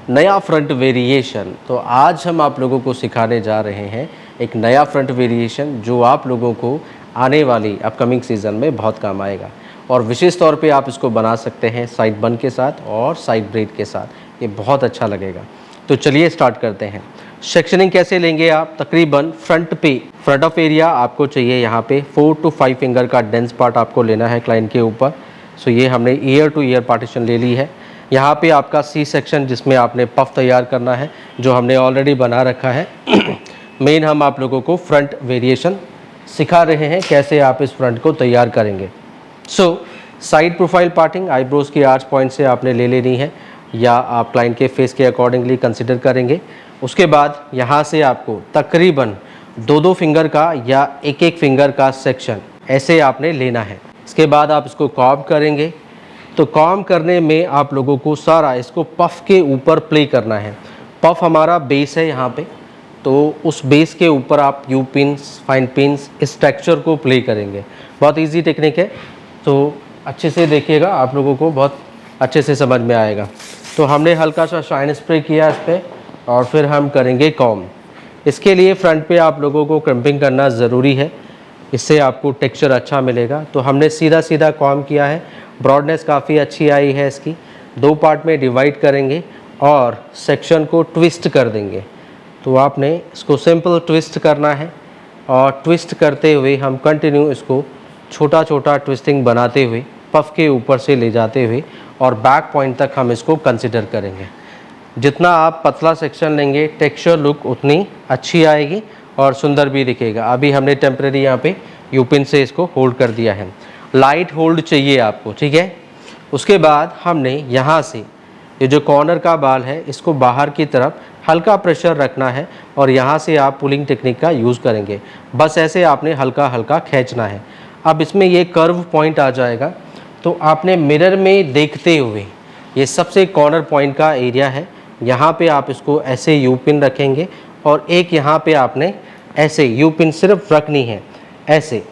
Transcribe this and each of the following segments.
नया front variation. तो आज हम आप लोगों को सिखाने जा रहे हैं एक नया फ्रंट वेरिएशन जो आप लोगों को आने वाली अपकमिंग सीज़न में बहुत काम आएगा और विशेष तौर पे आप इसको बना सकते हैं साइड बन के साथ और साइड ब्रेड के साथ। ये बहुत अच्छा लगेगा। तो चलिए स्टार्ट करते हैं। सेक्शनिंग कैसे लेंगे आप? तकरीबन फ्रंट ऑफ एरिया आपको चाहिए यहाँ पे 4 to 5 फिंगर का डेंस पार्ट आपको लेना है क्लाइंट के ऊपर। सो ये हमने ईयर टू ईयर पार्टीशन ले ली है। यहाँ पे आपका सी सेक्शन जिसमें आपने पफ तैयार करना है जो हमने ऑलरेडी बना रखा है। मेन हम आप लोगों को फ्रंट वेरिएशन सिखा रहे हैं कैसे आप इस फ्रंट को तैयार करेंगे। साइड प्रोफाइल पार्टिंग आईब्रोज की आर्च पॉइंट से आपने ले लेनी है या आप क्लाइंट के फेस के अकॉर्डिंगली कंसिडर करेंगे। उसके बाद यहाँ से आपको तकरीबन 2-2 फिंगर का या 1-1 फिंगर का सेक्शन ऐसे आपने लेना है। इसके बाद आप इसको कॉर्ब करेंगे। तो कॉर्ब करने में आप लोगों को सारा इसको पफ के ऊपर प्ले करना है। पफ हमारा बेस है यहाँ पे, तो उस बेस के ऊपर आप यू पिन्स, फाइन पिन्स इस टेक्सचर को प्ले करेंगे। बहुत इजी टेक्निक है, तो अच्छे से देखिएगा, आप लोगों को बहुत अच्छे से समझ में आएगा। तो हमने हल्का सा शाइन स्प्रे किया इस पर और फिर हम करेंगे कॉर्ब। इसके लिए फ्रंट पे आप लोगों को क्रम्पिंग करना ज़रूरी है, इससे आपको टेक्सचर अच्छा मिलेगा। तो हमने सीधा सीधा कॉर्ब किया है। ब्रॉडनेस काफ़ी अच्छी आई है इसकी। 2 पार्ट में डिवाइड करेंगे और सेक्शन को ट्विस्ट कर देंगे। तो आपने इसको सिंपल ट्विस्ट करना है और ट्विस्ट करते हुए हम कंटिन्यू इसको छोटा छोटा ट्विस्टिंग बनाते हुए पफ के ऊपर से ले जाते हुए और बैक पॉइंट तक हम इसको कंसिडर करेंगे। जितना आप पतला सेक्शन लेंगे टेक्सचर लुक उतनी अच्छी आएगी और सुंदर भी दिखेगा। अभी हमने टेम्परेरी यहाँ पे यूपिन से इसको होल्ड कर दिया है। लाइट होल्ड चाहिए आपको, ठीक है। उसके बाद हमने यहाँ से ये जो कॉर्नर का बाल है इसको बाहर की तरफ हल्का प्रेशर रखना है और यहाँ से आप पुलिंग टेक्निक का यूज़ करेंगे। बस ऐसे आपने हल्का हल्का खींचना है। अब इसमें ये कर्व पॉइंट आ जाएगा, तो आपने मिरर में देखते हुए ये सबसे कॉर्नर पॉइंट का एरिया है, यहाँ पे आप इसको ऐसे यू पिन रखेंगे और एक यहाँ पे आपने ऐसे यू पिन सिर्फ रखनी है ऐसे।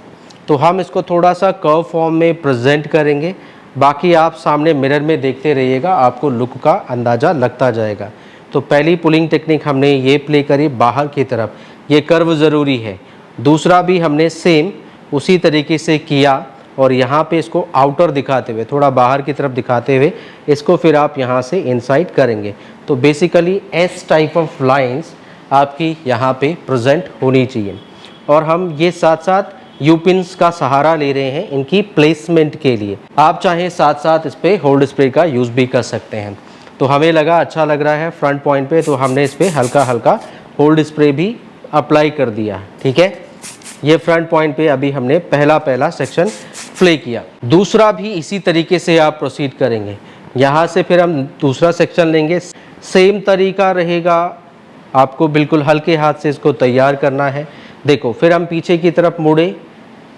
तो हम इसको थोड़ा सा कर्व फॉर्म में प्रेजेंट करेंगे, बाकी आप सामने मिरर में देखते रहिएगा, आपको लुक का अंदाज़ा लगता जाएगा। तो पहली पुलिंग टेक्निक हमने ये प्ले करी बाहर की तरफ, ये कर्व ज़रूरी है। दूसरा भी हमने सेम उसी तरीके से किया और यहाँ पे इसको आउटर दिखाते हुए थोड़ा बाहर की तरफ दिखाते हुए इसको फिर आप यहाँ से इनसाइड करेंगे। तो basically S type of lines आपकी यहाँ पे प्रेजेंट होनी चाहिए। और हम ये साथ साथ यू पिन्स का सहारा ले रहे हैं इनकी प्लेसमेंट के लिए। आप चाहें साथ साथ इस पर होल्ड स्प्रे का यूज़ भी कर सकते हैं। तो हमें लगा अच्छा लग रहा है फ्रंट पॉइंट पे, तो हमने इस पर हल्का हल्का होल्ड स्प्रे भी अप्लाई कर दिया, ठीक है। ये फ्रंट पॉइंट पे अभी हमने पहला सेक्शन प्ले किया। दूसरा भी इसी तरीके से आप प्रोसीड करेंगे। यहाँ से फिर हम दूसरा सेक्शन लेंगे, सेम तरीका रहेगा, आपको बिल्कुल हल्के हाथ से इसको तैयार करना है। देखो फिर हम पीछे की तरफ मुड़े,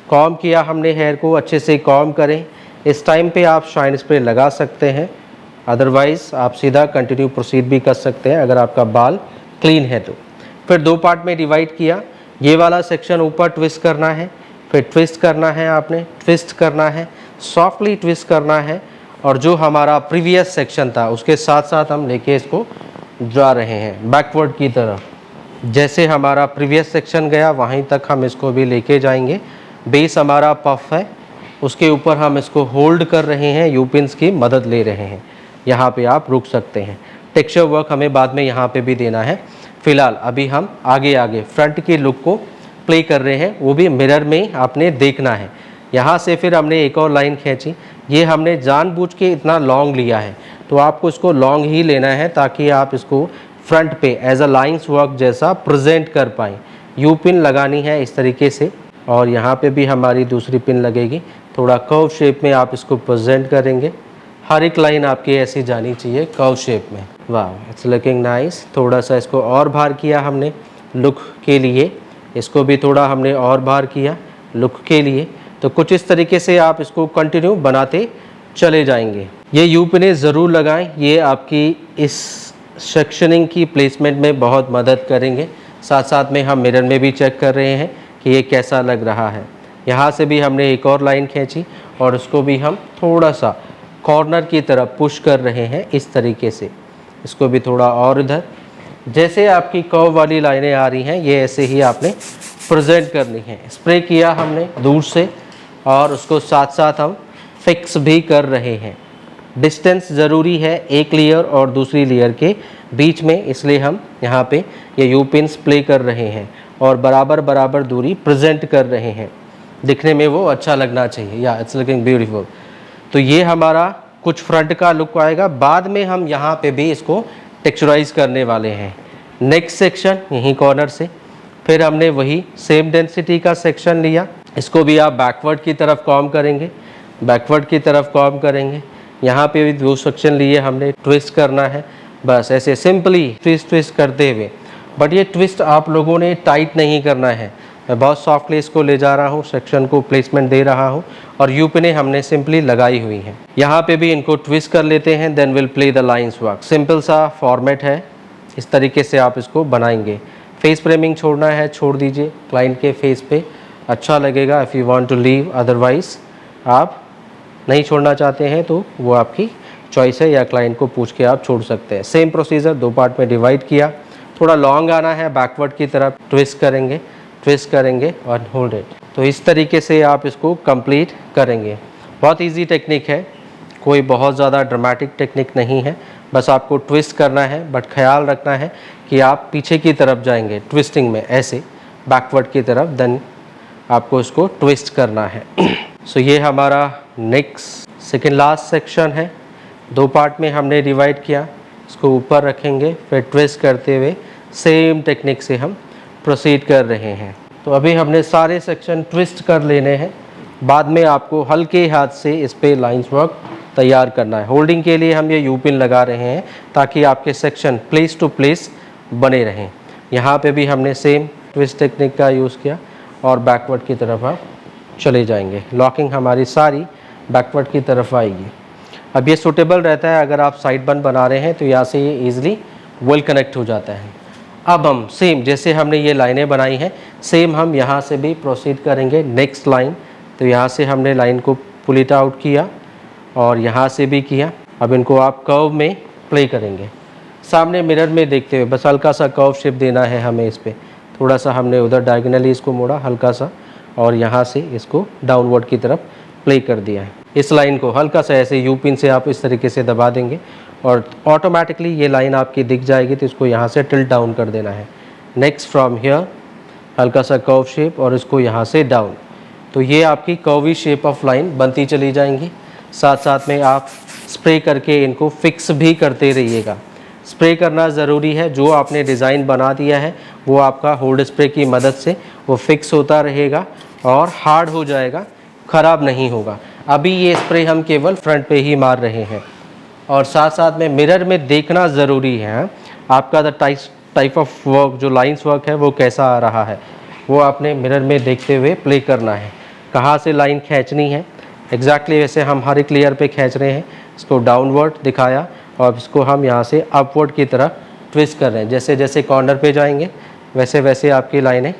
कॉम्ब किया हमने हेयर को, अच्छे से कॉम्ब करें। इस टाइम पे आप शाइन स्प्रे लगा सकते हैं, अदरवाइज़ आप सीधा कंटिन्यू प्रोसीड भी कर सकते हैं अगर आपका बाल क्लीन है तो। फिर 2 पार्ट में डिवाइड किया, ये वाला सेक्शन ऊपर ट्विस्ट करना है, फिर ट्विस्ट करना है, आपने ट्विस्ट करना है, सॉफ्टली ट्विस्ट करना है और जो हमारा प्रीवियस सेक्शन था उसके साथ साथ हम लेके इसको जा रहे हैं बैकवर्ड की तरफ। जैसे हमारा प्रीवियस सेक्शन गया वहीं तक हम इसको भी लेके जाएंगे। बेस हमारा पफ है, उसके ऊपर हम इसको होल्ड कर रहे हैं, यू पिन्स की मदद ले रहे हैं। यहाँ पे आप रुक सकते हैं। टेक्सचर वर्क हमें बाद में यहाँ पे भी देना है। फ़िलहाल अभी हम आगे फ्रंट के लुक को प्ले कर रहे हैं, वो भी मिरर में आपने देखना है। यहाँ से फिर हमने एक और लाइन खींची। ये हमने जानबूझ के इतना लॉन्ग लिया है, तो आपको इसको लॉन्ग ही लेना है ताकि आप इसको फ्रंट पे एज अ लाइन्स वर्क जैसा प्रेजेंट कर पाएँ। यू पिन लगानी है इस तरीके से और यहाँ पे भी हमारी दूसरी पिन लगेगी। थोड़ा कर्व शेप में आप इसको प्रेजेंट करेंगे। हर एक लाइन आपकी ऐसी जानी चाहिए कर्व शेप में। वाह, इट्स लुकिंग नाइस। थोड़ा सा इसको और बाहर किया हमने लुक के लिए, इसको भी थोड़ा हमने और बाहर किया लुक के लिए। तो कुछ इस तरीके से आप इसको कंटिन्यू बनाते चले जाएंगे। ये यू पिनें ज़रूर लगाएं, ये आपकी इस सेक्शनिंग की प्लेसमेंट में बहुत मदद करेंगे। साथ साथ में हम मिरर में भी चेक कर रहे हैं कि ये कैसा लग रहा है। यहाँ से भी हमने एक और लाइन खींची और उसको भी हम थोड़ा सा कॉर्नर की तरफ पुश कर रहे हैं इस तरीके से। इसको भी थोड़ा और इधर। जैसे आपकी कर्व वाली लाइनें आ रही हैं ये ऐसे ही आपने प्रेजेंट करनी है। स्प्रे किया हमने दूर से और उसको साथ साथ हम फिक्स भी कर रहे हैं। डिस्टेंस ज़रूरी है एक लेयर और दूसरी लेयर के बीच में, इसलिए हम यहाँ पे ये यू पिन्स प्ले कर रहे हैं और बराबर बराबर दूरी प्रेजेंट कर रहे हैं। दिखने में वो अच्छा लगना चाहिए। या इट्स लुकिंग ब्यूटीफुल। तो ये हमारा कुछ फ्रंट का लुक आएगा। बाद में हम यहाँ पे भी इसको टेक्सचराइज करने वाले हैं। नेक्स्ट सेक्शन यहीं कॉर्नर से फिर हमने वही सेम डेंसिटी का सेक्शन लिया। इसको भी आप बैकवर्ड की तरफ कॉम करेंगे, बैकवर्ड की तरफ कॉम करेंगे। यहाँ पे भी 2 सेक्शन लिए हमने, ट्विस्ट करना है बस ऐसे सिंपली ट्विस्ट करते हुए। बट ये ट्विस्ट आप लोगों ने टाइट नहीं करना है। मैं बहुत सॉफ्टली इसको ले जा रहा हूँ, सेक्शन को प्लेसमेंट दे रहा हूँ और यू पिनें हमने सिंपली लगाई हुई हैं। यहाँ पे भी इनको ट्विस्ट कर लेते हैं, then will play the lines work. Simple सा फॉर्मेट है, इस तरीके से आप इसको बनाएंगे। फेस फ्रेमिंग छोड़ना है छोड़ दीजिए, क्लाइंट के फेस पे अच्छा लगेगा if you want to leave, otherwise आप नहीं छोड़ना चाहते हैं तो वो आपकी चॉइस है, या क्लाइंट को पूछ के आप छोड़ सकते हैं। सेम प्रोसीजर 2 पार्ट में डिवाइड किया। थोड़ा लॉन्ग आना है, बैकवर्ड की तरफ ट्विस्ट करेंगे और होल्ड इट। तो इस तरीके से आप इसको कंप्लीट करेंगे। बहुत इजी टेक्निक है, कोई बहुत ज़्यादा ड्रामेटिक टेक्निक नहीं है, बस आपको ट्विस्ट करना है। बट ख्याल रखना है कि आप पीछे की तरफ जाएंगे ट्विस्टिंग में, ऐसे बैकवर्ड की तरफ, देन आपको इसको ट्विस्ट करना है। सो ये हमारा नेक्स्ट सेकेंड लास्ट सेक्शन है। 2 पार्ट में हमने डिवाइड किया। इसको ऊपर रखेंगे, फिर ट्विस्ट करते हुए सेम टेक्निक से हम प्रोसीड कर रहे हैं। तो अभी हमने सारे सेक्शन ट्विस्ट कर लेने हैं। बाद में आपको हल्के हाथ से इस पे लाइंस वर्क तैयार करना है। होल्डिंग के लिए हम ये यू पिन लगा रहे हैं ताकि आपके सेक्शन प्लेस टू प्लेस बने रहें। यहाँ पे भी हमने सेम ट्विस्ट टेक्निक का यूज़ किया और बैकवर्ड की तरफ आप चले जाएंगे। लॉकिंग हमारी सारी बैकवर्ड की तरफ आएगी। अब ये सूटेबल रहता है अगर आप साइड बन बना रहे हैं तो यहाँ से ये ईज़िली वेल कनेक्ट हो जाता है। अब हम सेम जैसे हमने ये लाइनें बनाई हैं, सेम हम यहाँ से भी प्रोसीड करेंगे। नेक्स्ट लाइन, तो यहाँ से हमने लाइन को पुल इट आउट किया और यहाँ से भी किया। अब इनको आप कर्व में प्ले करेंगे, सामने मिरर में देखते हुए। बस हल्का सा कर्व शेप देना है हमें इस पर। थोड़ा सा हमने उधर डायगोनली इसको मोड़ा हल्का सा और यहाँ से इसको डाउनवर्ड की तरफ प्ले कर दिया है। इस लाइन को हल्का सा ऐसे यू पिन से आप इस तरीके से दबा देंगे और ऑटोमेटिकली ये लाइन आपकी दिख जाएगी। तो इसको यहाँ से टिल्ट डाउन कर देना है। नेक्स्ट फ्रॉम हियर हल्का सा कर्व शेप और इसको यहाँ से डाउन। तो ये आपकी कर्वी शेप ऑफ लाइन बनती चली जाएंगी। साथ साथ में आप स्प्रे करके इनको फिक्स भी करते रहिएगा। स्प्रे करना ज़रूरी है। जो आपने डिज़ाइन बना दिया है वो आपका होल्ड स्प्रे की मदद से वो फिक्स होता रहेगा और हार्ड हो जाएगा, ख़राब नहीं होगा। अभी ये स्प्रे हम केवल फ्रंट पे ही मार रहे हैं और साथ साथ में मिरर में देखना ज़रूरी है आपका द टाइप ऑफ वर्क, जो लाइंस वर्क है वो कैसा आ रहा है, वो आपने मिरर में देखते हुए प्ले करना है। कहाँ से लाइन खींचनी है एग्जैक्टली वैसे हम हर एक लेयर पे खींच रहे हैं। इसको डाउनवर्ड दिखाया और इसको हम यहाँ से अपवर्ड की तरफ ट्विस्ट कर रहे हैं। जैसे जैसे कॉर्नर पे जाएंगे वैसे वैसे आपकी लाइनें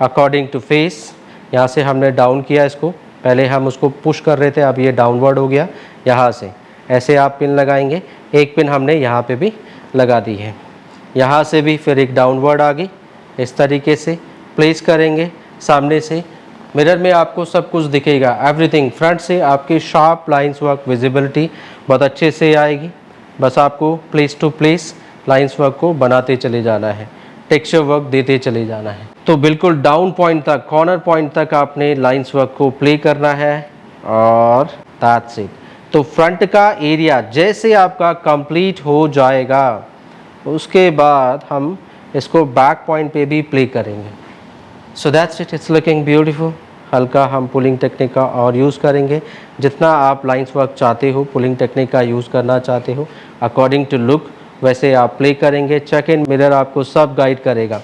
अकॉर्डिंग टू फेस। यहाँ से हमने डाउन किया इसको, पहले हम उसको पुश कर रहे थे, अब ये डाउनवर्ड हो गया। यहाँ से ऐसे आप पिन लगाएंगे। एक पिन हमने यहाँ पे भी लगा दी है, यहाँ से भी फिर एक डाउनवर्ड आ गई। इस तरीके से प्लेस करेंगे। सामने से मिरर में आपको सब कुछ दिखेगा, एवरीथिंग। फ्रंट से आपकी शार्प लाइंस वर्क विजिबिलिटी बहुत अच्छे से आएगी। बस आपको place to place lines work को बनाते चले जाना है, टेक्सचर वर्क देते चले जाना है। तो बिल्कुल डाउन पॉइंट तक, कॉर्नर पॉइंट तक आपने लाइंस वर्क को प्ले करना है और दैट्स इट। तो फ्रंट का एरिया जैसे आपका कंप्लीट हो जाएगा उसके बाद हम इसको बैक पॉइंट पे भी प्ले करेंगे। So that's it, it's looking beautiful. हल्का हम पुलिंग टेक्निक का और यूज़ करेंगे। जितना आप लाइंस वर्क चाहते हो, पुलिंग टेक्निक का यूज़ करना चाहते हो, अकॉर्डिंग टू लुक वैसे आप प्ले करेंगे। चेक इन मिरर आपको सब गाइड करेगा।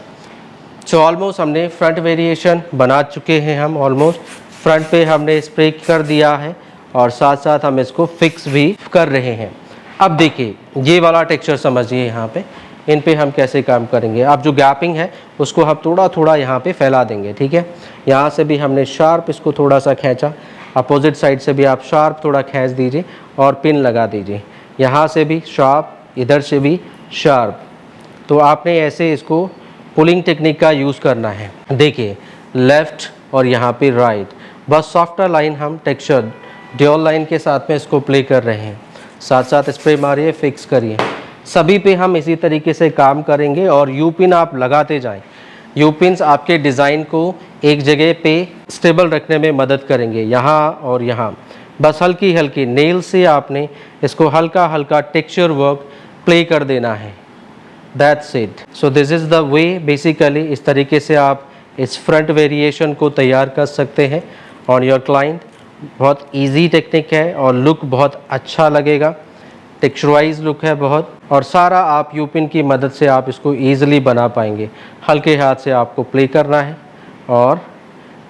सो ऑलमोस्ट हमने फ्रंट वेरिएशन बना चुके हैं। हम ऑलमोस्ट फ्रंट पे हमने स्प्रे कर दिया है और साथ साथ हम इसको फिक्स भी कर रहे हैं। अब देखिए ये वाला टेक्सचर समझिए, यहाँ पे इन पे हम कैसे काम करेंगे। अब जो गैपिंग है उसको हम थोड़ा थोड़ा यहाँ पे फैला देंगे, ठीक है। यहाँ से भी हमने शार्प इसको थोड़ा सा खींचा, अपोजिट साइड से भी आप शार्प थोड़ा खींच दीजिए और पिन लगा दीजिए। यहाँ से भी शार्प, इधर से भी शार्प। तो आपने ऐसे इसको पुलिंग टेक्निक का यूज़ करना है। देखिए लेफ़्ट और यहाँ पे राइट, बस सॉफ्टर लाइन हम टेक्सचर ड्यूल लाइन के साथ में इसको प्ले कर रहे हैं। साथ साथ स्प्रे मारिए, फिक्स करिए। सभी पे हम इसी तरीके से काम करेंगे और यू पिन आप लगाते जाएं। यू पिन्स आपके डिज़ाइन को एक जगह पे स्टेबल रखने में मदद करेंगे, यहाँ और यहाँ। बस हल्की हल्की नेल से आपने इसको हल्का हल्का टेक्सचर वर्क प्ले कर देना है। That's it. So this is the way basically. इस तरीके से आप इस फ्रंट वेरिएशन को तैयार कर सकते हैं ऑन योर क्लाइंट। बहुत इजी टेक्निक है और लुक बहुत अच्छा लगेगा, टेक्सचराइज लुक है बहुत, और सारा आप यू पिन की मदद से आप इसको ईजिली बना पाएंगे। हल्के हाथ से आपको प्ले करना है और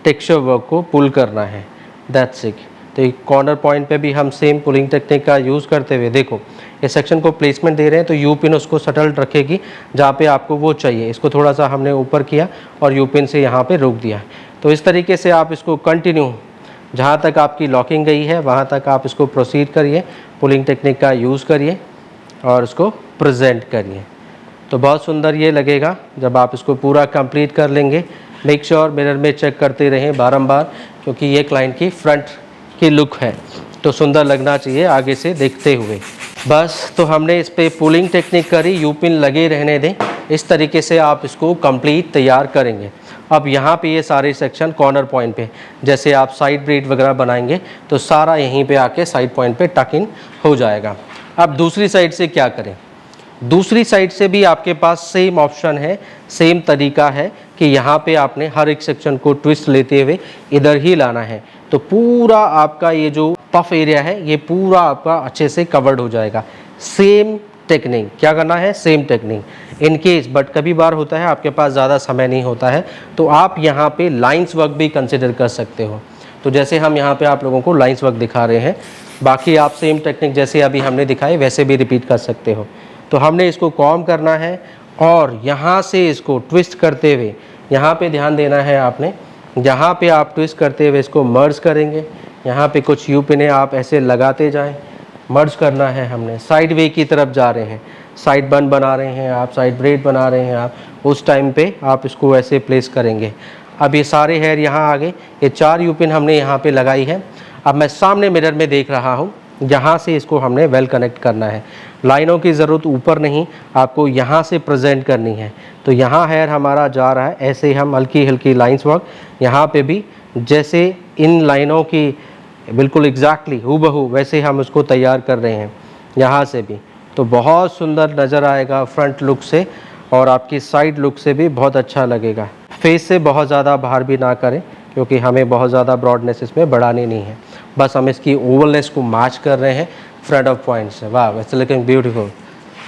टेक्सचर वर्क को पुल करना है। That's it. तो एक कॉर्नर पॉइंट पे भी हम सेम पुलिंग टेक्निक का यूज़ करते हुए, देखो इस सेक्शन को प्लेसमेंट दे रहे हैं तो यू पिन उसको सटल रखेगी जहाँ पे आपको वो चाहिए। इसको थोड़ा सा हमने ऊपर किया और यू पिन से यहाँ पे रोक दिया। तो इस तरीके से आप इसको कंटिन्यू जहाँ तक आपकी लॉकिंग गई है वहाँ तक आप इसको प्रोसीड करिए, पुलिंग टेक्निक का यूज़ करिए और उसको प्रेजेंट करिए। तो बहुत सुंदर ये लगेगा जब आप इसको पूरा कंप्लीट कर लेंगे। मेक श्योर मिरर में चेक करते रहें बारंबार, क्योंकि ये क्लाइंट की फ्रंट की लुक है तो सुंदर लगना चाहिए आगे से देखते हुए। बस तो हमने इस पर पुलिंग टेक्निक करी, यू पिन लगे रहने दें। इस तरीके से आप इसको कंप्लीट तैयार करेंगे। अब यहाँ पे ये सारे सेक्शन कॉर्नर पॉइंट पे, जैसे आप साइड ब्रेड वगैरह बनाएंगे तो सारा यहीं पे आके साइड पॉइंट पे टक इन हो जाएगा। अब दूसरी साइड से क्या करें? दूसरी साइड से भी आपके पास सेम ऑप्शन है, सेम तरीका है कि यहाँ पे आपने हर एक सेक्शन को ट्विस्ट लेते हुए इधर ही लाना है। तो पूरा आपका ये जो पफ एरिया है ये पूरा आपका अच्छे से कवर्ड हो जाएगा। सेम टेक्निक क्या करना है, same technique. In case but कभी बार होता है आपके पास ज़्यादा समय नहीं होता है तो आप यहाँ पे लाइंस वर्क भी कंसिडर कर सकते हो। तो जैसे हम यहाँ पे आप लोगों को लाइंस वर्क दिखा रहे हैं, बाकी आप सेम टेक्निक जैसे अभी हमने दिखाए वैसे भी रिपीट कर सकते हो। तो हमने इसको कॉम करना है और यहाँ से इसको ट्विस्ट करते हुए, यहाँ पे ध्यान देना है आपने, यहाँ पे आप ट्विस्ट करते हुए इसको मर्ज करेंगे। यहाँ पे कुछ यू पिने आप ऐसे लगाते जाएं, मर्ज करना है हमने। साइड वे की तरफ जा रहे हैं, साइड बन बना रहे हैं आप, साइड ब्रेड बना रहे हैं आप, उस टाइम पे आप इसको ऐसे प्लेस करेंगे। अब ये सारे हेयर यहाँ आ गए, ये 4 यू पिन हमने यहाँ पे लगाई है। अब मैं सामने मिरर में देख रहा हूँ, यहाँ से इसको हमने वेल कनेक्ट करना है। लाइनों की ज़रूरत ऊपर नहीं, आपको यहाँ से प्रेजेंट करनी है। तो यहाँ हेयर हमारा जा रहा है, ऐसे हम हल्की हल्की लाइंस वर्क यहाँ पे भी जैसे इन लाइनों की बिल्कुल एग्जैक्टली हूबहू वैसे हम उसको तैयार कर रहे हैं यहाँ से भी। तो बहुत सुंदर नज़र आएगा फ्रंट लुक से और आपकी साइड लुक से भी बहुत अच्छा लगेगा। फेस से बहुत ज़्यादा बाहर भी ना करें क्योंकि हमें बहुत ज़्यादा ब्रॉडनेस इसमें बढ़ानी नहीं है, बस हम इसकी ओवलनेस को मैच कर रहे हैं फ्रंट ऑफ पॉइंट से। वाह, इट्स लुकिंग ब्यूटीफुल।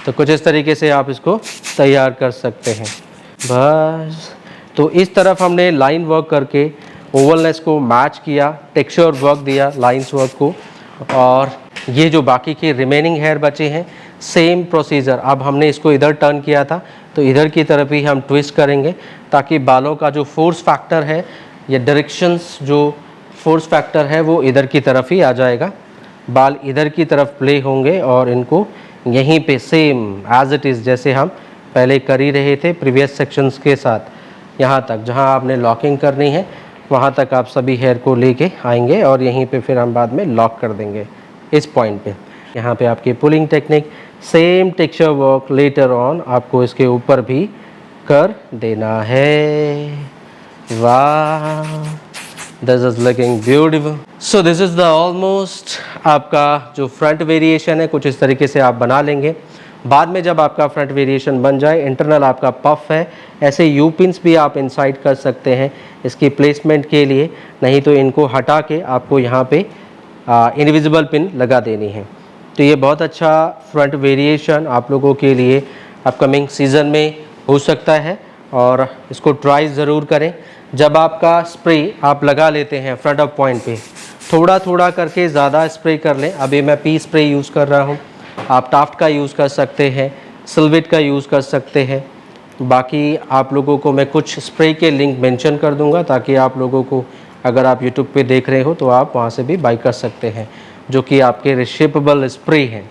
तो कुछ इस तरीके से आप इसको तैयार कर सकते हैं। बस तो इस तरफ हमने लाइन वर्क करके ओवलनेस को मैच किया, टेक्सचर वर्क दिया लाइंस वर्क को, और ये जो बाकी के रिमेनिंग हेयर बचे हैं सेम प्रोसीजर। अब हमने इसको इधर टर्न किया था तो इधर की तरफ ही हम ट्विस्ट करेंगे ताकि बालों का जो फोर्स फैक्टर है या डायरेक्शंस जो फोर्स फैक्टर है वो इधर की तरफ ही आ जाएगा। बाल इधर की तरफ प्ले होंगे और इनको यहीं पे सेम एज इट इज़ जैसे हम पहले कर ही रहे थे प्रीवियस सेक्शंस के साथ, यहाँ तक जहाँ आपने लॉकिंग करनी है वहाँ तक आप सभी हेयर को लेके आएंगे और यहीं पे फिर हम बाद में लॉक कर देंगे इस पॉइंट पे। यहाँ पे आपकी pulling technique, same texture work later on आपको इसके ऊपर भी कर देना है। वाह, this is looking beautiful. So this is the almost आपका जो फ्रंट वेरिएशन है, कुछ इस तरीके से आप बना लेंगे। बाद में जब आपका फ्रंट वेरिएशन बन जाए, इंटरनल आपका पफ है, ऐसे यू पिन्स भी आप इनसाइड कर सकते हैं इसकी प्लेसमेंट के लिए, नहीं तो इनको हटा के आपको यहाँ पे इनविजिबल पिन लगा देनी है। तो ये बहुत अच्छा फ्रंट वेरिएशन आप लोगों के लिए अपकमिंग सीज़न में हो सकता है और इसको ट्राई ज़रूर करें। जब आपका स्प्रे आप लगा लेते हैं फ्रंट ऑफ पॉइंट पे, थोड़ा थोड़ा करके ज़्यादा स्प्रे कर लें। अभी मैं पी स्प्रे यूज़ कर रहा हूँ, आप टाफ्ट का यूज़ कर सकते हैं, सिल्वेट का यूज़ कर सकते हैं। बाकी आप लोगों को मैं कुछ स्प्रे के लिंक मेंशन कर दूंगा ताकि आप लोगों को अगर आप यूट्यूब पे देख रहे हो तो आप वहाँ से भी बाई कर सकते हैं, जो कि आपके रिशेपेबल स्प्रे हैं।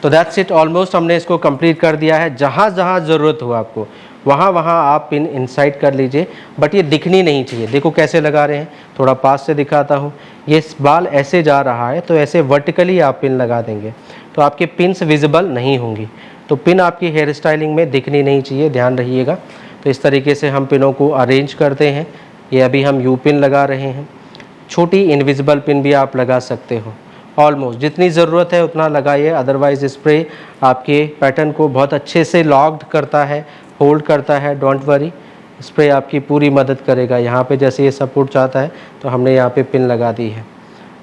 तो दैट्स इट, ऑलमोस्ट हमने इसको कंप्लीट कर दिया है। जहाँ जहाँ ज़रूरत हो आपको वहाँ वहाँ आप पिन इंसाइड कर लीजिए, बट ये दिखनी नहीं चाहिए। देखो कैसे लगा रहे हैं, थोड़ा पास से दिखाता हूँ। ये बाल ऐसे जा रहा है तो ऐसे वर्टिकली आप पिन लगा देंगे तो आपके पिन्स विजिबल नहीं होंगी। तो पिन आपकी हेयर स्टाइलिंग में दिखनी नहीं चाहिए, ध्यान रखिएगा। तो इस तरीके से हम पिनों को अरेंज करते हैं। ये अभी हम यू पिन लगा रहे हैं, छोटी इनविजिबल पिन भी आप लगा सकते हो। ऑलमोस्ट जितनी ज़रूरत है उतना लगाइए, अदरवाइज़ स्प्रे आपके पैटर्न को बहुत अच्छे से लॉक्ड करता है, होल्ड करता है। डोंट वरी, स्प्रे आपकी पूरी मदद करेगा। यहाँ पे जैसे ये सपोर्ट चाहता है तो हमने यहाँ पे पिन लगा दी है,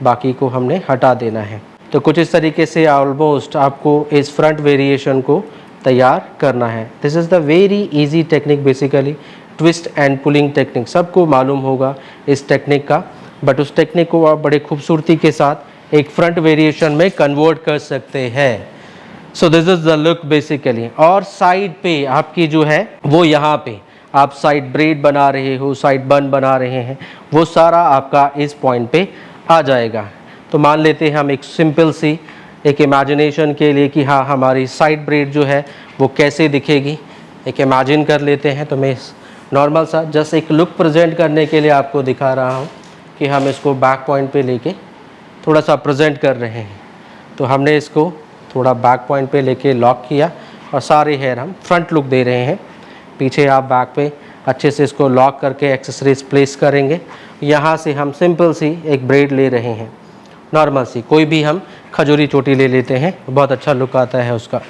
बाकी को हमने हटा देना है। तो कुछ इस तरीके से ऑलमोस्ट आपको इस फ्रंट वेरिएशन को तैयार करना है। This is the very easy technique, basically twist and pulling technique. सबको मालूम होगा इस टेक्निक का, बट उस टेक्निक को आप बड़े खूबसूरती के साथ एक फ्रंट वेरिएशन में कन्वर्ट कर सकते हैं। सो this is the look basically. और साइड पे आपकी जो है वो यहाँ पे आप साइड ब्रेड बना रहे हो, साइड बन बना रहे हैं, वो सारा आपका इस पॉइंट पे आ जाएगा। तो मान लेते हैं हम एक सिंपल सी एक इमेजिनेशन के लिए कि हाँ हमारी साइड ब्रेड जो है वो कैसे दिखेगी, एक इमेजिन कर लेते हैं। तो मैं नॉर्मल सा जस्ट एक लुक प्रेजेंट करने के लिए आपको दिखा रहा हूँ कि हम इसको बैक पॉइंट पे लेके थोड़ा सा प्रेजेंट कर रहे हैं। तो हमने इसको थोड़ा बैक पॉइंट पे लेके लॉक किया और सारे हेयर हम फ्रंट लुक दे रहे हैं। पीछे आप बैक पे अच्छे से इसको लॉक करके एक्सेसरीज प्लेस करेंगे। यहाँ से हम सिंपल सी एक ब्रेड ले रहे हैं, नॉर्मल सी, कोई भी हम खजूरी चोटी ले लेते हैं, बहुत अच्छा लुक आता है उसका।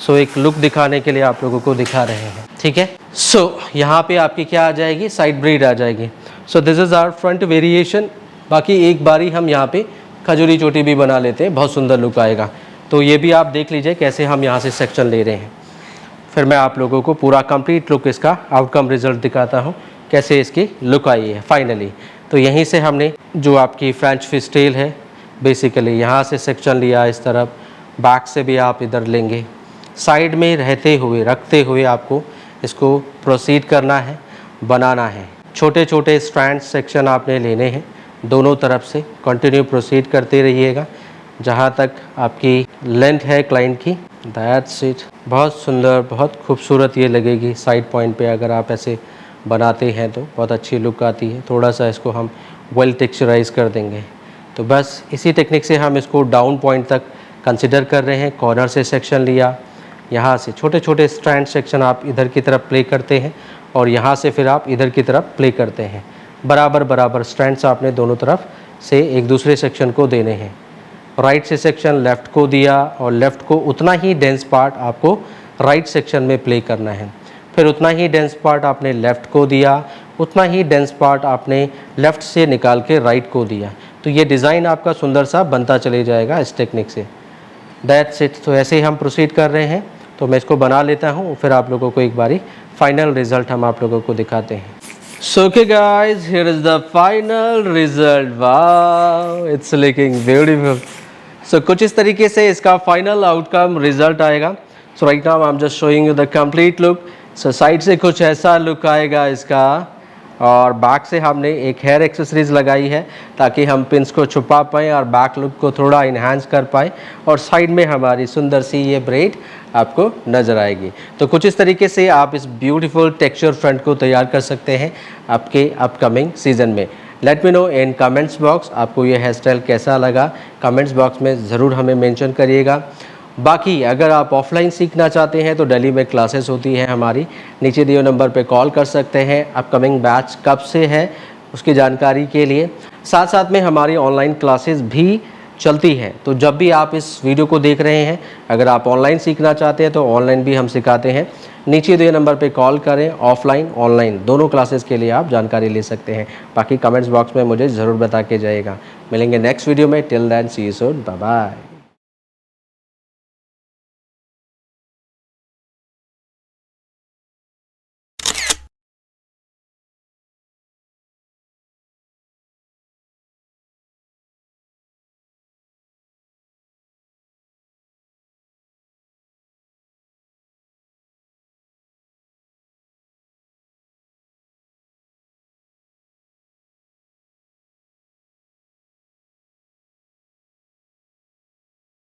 सो एक लुक दिखाने के लिए आप लोगों को दिखा रहे हैं, ठीक है। सो यहाँ पे आपकी क्या आ जाएगी, साइड ब्रेड आ जाएगी। So this is our front variation. बाकी एक बारी हम यहाँ पे खजूरी चोटी भी बना लेते हैं, बहुत सुंदर लुक आएगा। तो ये भी आप देख लीजिए कैसे हम यहाँ से सेक्शन ले रहे हैं। फिर मैं आप लोगों को पूरा कंप्लीट लुक, इसका आउटकम रिजल्ट दिखाता हूँ कैसे इसकी लुक आई है फाइनली। तो यहीं से हमने जो आपकी फ्रेंच फिस्टेल है बेसिकली यहाँ से सेक्शन लिया इस तरफ, बैक से भी आप इधर लेंगे, साइड में रहते हुए रखते हुए आपको इसको प्रोसीड करना है, बनाना है। छोटे छोटे स्ट्रैंड सेक्शन आपने लेने हैं दोनों तरफ से, कंटिन्यू प्रोसीड करते रहिएगा जहाँ तक आपकी लेंथ है क्लाइंट की। That's it. बहुत सुंदर, बहुत खूबसूरत ये लगेगी साइड पॉइंट पे अगर आप ऐसे बनाते हैं तो बहुत अच्छी लुक आती है। थोड़ा सा इसको हम वेल टेक्सचराइज कर देंगे। तो बस इसी टेक्निक से हम इसको डाउन पॉइंट तक कंसिडर कर रहे हैं। कॉर्नर से सेक्शन लिया, यहाँ से छोटे छोटे स्ट्रैंड सेक्शन आप इधर की तरफ प्ले करते हैं और यहाँ से फिर आप इधर की तरफ प्ले करते हैं। बराबर बराबर स्ट्रैंड्स आपने दोनों तरफ से एक दूसरे सेक्शन को देने हैं। राइट से सेक्शन लेफ़्ट को दिया और लेफ़्ट को उतना ही डेंस पार्ट आपको राइट सेक्शन में प्ले करना है। फिर उतना ही डेंस पार्ट आपने लेफ़्ट को दिया, उतना ही डेंस पार्ट आपने लेफ़्ट से निकाल के राइट को दिया। तो ये डिज़ाइन आपका सुंदर सा बनता चले जाएगा इस टेक्निक से। That's it. तो ऐसे ही हम प्रोसीड कर रहे हैं। तो मैं इसको बना लेता हूँ, फिर आप लोगों को एक बारी फाइनल रिज़ल्ट हम आप लोगों को दिखाते हैं। So okay guys, here is the final result. Wow, it's looking beautiful. So कुछ इस तरीके से इसका फाइनल आउटकम रिजल्ट आएगा। So right now I'm just showing you the complete look. So side से कुछ ऐसा लुक आएगा इसका, और बैक से हमने एक हेयर एक्सेसरीज लगाई है ताकि हम पिंस को छुपा पाएँ और बैक लुक को थोड़ा इन्हांस कर पाएँ, और साइड में हमारी सुंदर सी ये ब्रेड आपको नज़र आएगी। तो कुछ इस तरीके से आप इस ब्यूटीफुल टेक्सचर फ्रंट को तैयार कर सकते हैं आपके अपकमिंग सीज़न में। लेट मी नो इन कमेंट्स बॉक्स आपको ये हेयर स्टाइल कैसा लगा, कमेंट्स बॉक्स में ज़रूर हमें मेंशन करिएगा। बाकी अगर आप ऑफलाइन सीखना चाहते हैं तो दिल्ली में क्लासेस होती हैं हमारी, नीचे दिए नंबर पे कॉल कर सकते हैं। अपकमिंग बैच कब से है उसकी जानकारी के लिए, साथ साथ में हमारी ऑनलाइन क्लासेस भी चलती हैं। तो जब भी आप इस वीडियो को देख रहे हैं, अगर आप ऑनलाइन सीखना चाहते हैं तो ऑनलाइन भी हम सिखाते हैं। नीचे दिए नंबर पे कॉल करें, ऑफलाइन ऑनलाइन दोनों क्लासेस के लिए आप जानकारी ले सकते हैं। बाकी कमेंट्स बॉक्स में मुझे ज़रूर बता के जाइएगा। मिलेंगे नेक्स्ट वीडियो में। Till then see you soon, bye bye.